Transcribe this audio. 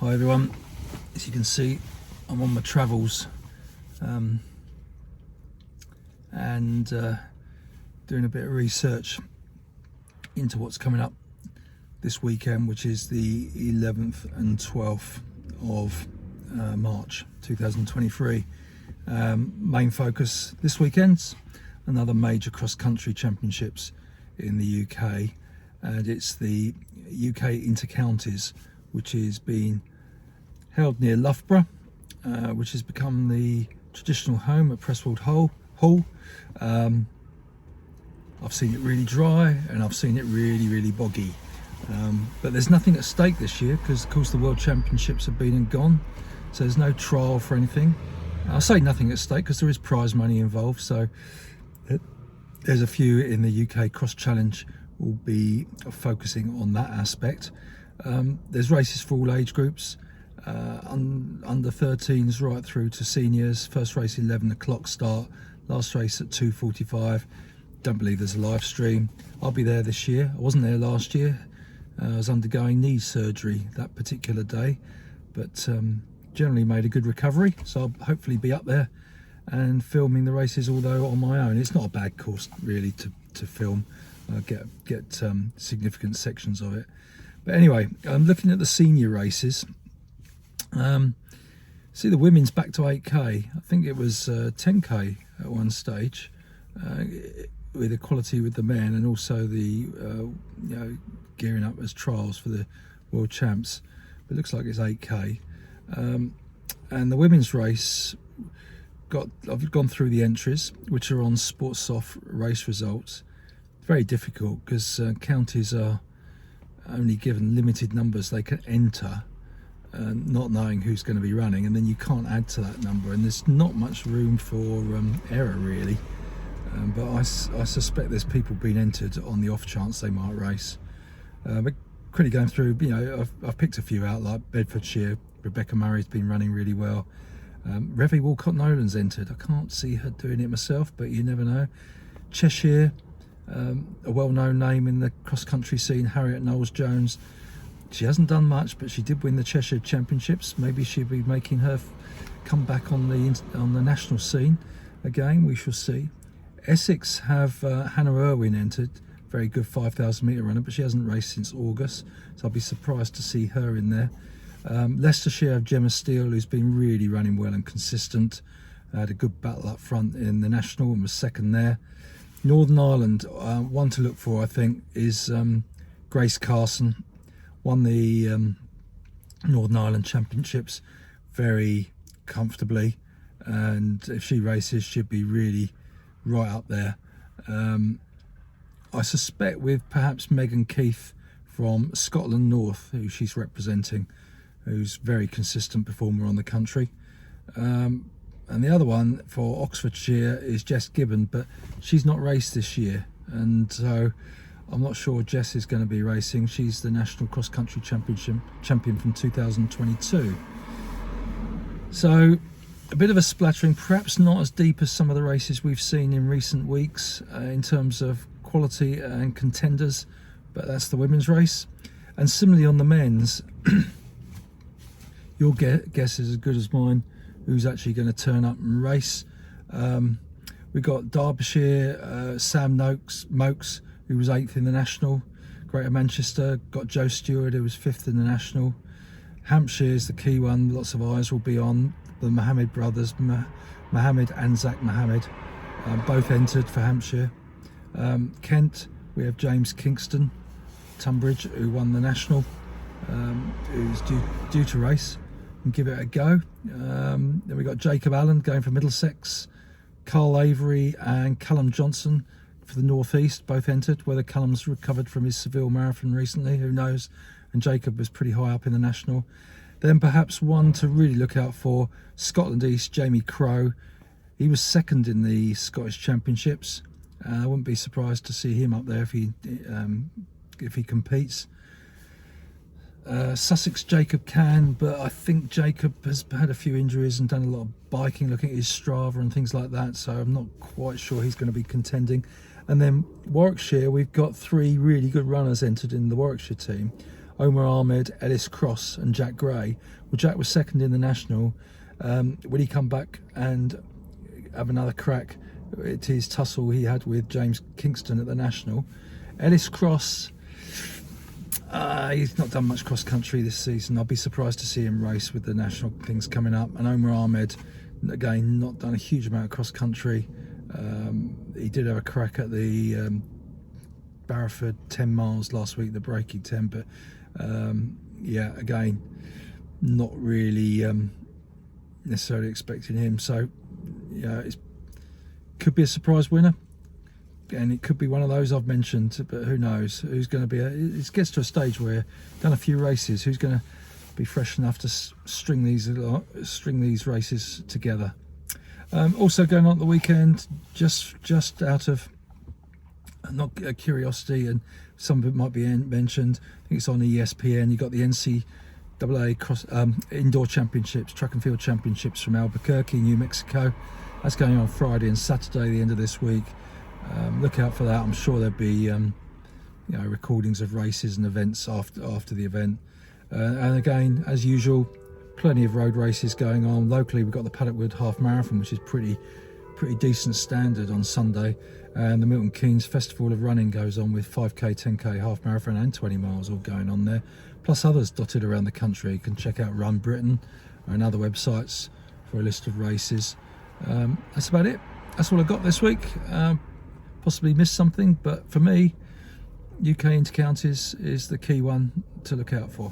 Hi everyone, as you can see I'm on my travels and doing a bit of research into what's coming up this weekend, which is the 11th and 12th of March 2023. Main focus this weekend's another major cross-country championships in the UK, and it's the UK Intercounties, which is being held near Loughborough, which has become the traditional home at Presswold Hall. I've seen it really dry and I've seen it really boggy, but there's nothing at stake this year because of course the World Championships have been and gone, so there's no trial for anything. I say nothing at stake because there is prize money involved, so there's a few in the UK Cross Challenge will be focusing on that aspect. There's races for all age groups, under 13s right through to seniors. First race 11 o'clock start, last race at 2:45. Don't believe there's a live stream. I'll be there this year. I wasn't there last year. I was undergoing knee surgery that particular day, but generally made a good recovery, so I'll hopefully be up there and filming the races, although on my own. It's not a bad course really to film, get significant sections of it. But anyway, I'm looking at the senior races. See the women's back to 8k. I think it was 10k at one stage, with equality with the men, and also the gearing up as trials for the world champs. But it looks like it's 8k. And the women's race I've gone through the entries, which are on Sportsoft race results. Very difficult because counties are only given limited numbers they can enter, not knowing who's going to be running, and then you can't add to that number, and there's not much room for error really. But I suspect there's people being entered on the off chance they might race. But quickly going through, I've picked a few out, like Bedfordshire. Rebecca Murray's been running really well. Revie Walcott Nolan's entered. I can't see her doing it myself, but you never know. Cheshire, a well-known name in the cross-country scene, Harriet Knowles-Jones. She hasn't done much, but she did win the Cheshire Championships. Maybe she'll be making her come back on the national scene again. We shall see. Essex have Hannah Irwin entered. Very good 5,000 metre runner, but she hasn't raced since August, so I'll be surprised to see her in there. Leicestershire have Gemma Steele, who's been really running well and consistent. Had a good battle up front in the national and was second there. Northern Ireland, one to look for I think is Grace Carson. Won the Northern Ireland Championships very comfortably, and if she races she'd be really right up there. I suspect with perhaps Megan Keith from Scotland North, who she's representing, who's very consistent performer on the country. And the other one for Oxfordshire is Jess Gibbon, but she's not raced this year, and so I'm not sure Jess is going to be racing. She's the National Cross Country champion from 2022. So a bit of a splattering, perhaps not as deep as some of the races we've seen in recent weeks in terms of quality and contenders, but that's the women's race. And similarly on the men's, your guess is as good as mine who's actually going to turn up and race. We've got Derbyshire, Sam Mokes, who was 8th in the national. Greater Manchester got Joe Stewart, who was 5th in the national. Hampshire is the key one. Lots of eyes will be on the Mohammed brothers, Mohammed and Zach Mohammed, both entered for Hampshire. Kent, we have James Kingston, Tunbridge, who won the national, who's due to race and give it a go. Then we got Jacob Allen going for Middlesex, Carl Avery and Callum Johnson for the North East, both entered. Whether Callum's recovered from his Seville Marathon recently, who knows? And Jacob was pretty high up in the national. Then perhaps one to really look out for, Scotland East, Jamie Crowe. He was 2nd in the Scottish Championships. I wouldn't be surprised to see him up there if he competes. Sussex Jacob can, but I think Jacob has had a few injuries and done a lot of biking, looking at his Strava and things like that, so I'm not quite sure he's going to be contending. And then Warwickshire, we've got 3 really good runners entered in the Warwickshire team. Omar Ahmed, Ellis Cross and Jack Gray. Well, Jack was second in the National. Will he come back and have another crack at his tussle he had with James Kingston at the National? Ellis Cross, he's not done much cross country this season. I'll be surprised to see him race with the National things coming up. And Omar Ahmed, again, not done a huge amount of cross country. He did have a crack at the Barrowford 10 miles last week, the breaking 10, but yeah, again, not really necessarily expecting him. So yeah, it could be a surprise winner, and it could be one of those I've mentioned, but who knows who's going to be. It gets to a stage where done a few races, who's going to be fresh enough to string these races together. Also going on at the weekend, just out of not a curiosity, and some of it might be mentioned, I think it's on ESPN. You got the NCAA cross indoor championships, track and field championships from Albuquerque, New Mexico. That's going on Friday and Saturday, the end of this week. Look out for that. I'm sure there'll be recordings of races and events after the event. And again, as usual, plenty of road races going on. Locally, we've got the Paddockwood Half Marathon, which is pretty decent standard on Sunday. And the Milton Keynes Festival of Running goes on with 5k, 10k, half marathon and 20 miles all going on there. Plus others dotted around the country. You can check out Run Britain and other websites for a list of races. That's about it. That's all I've got this week. Possibly missed something, but for me, UK Intercounties is the key one to look out for.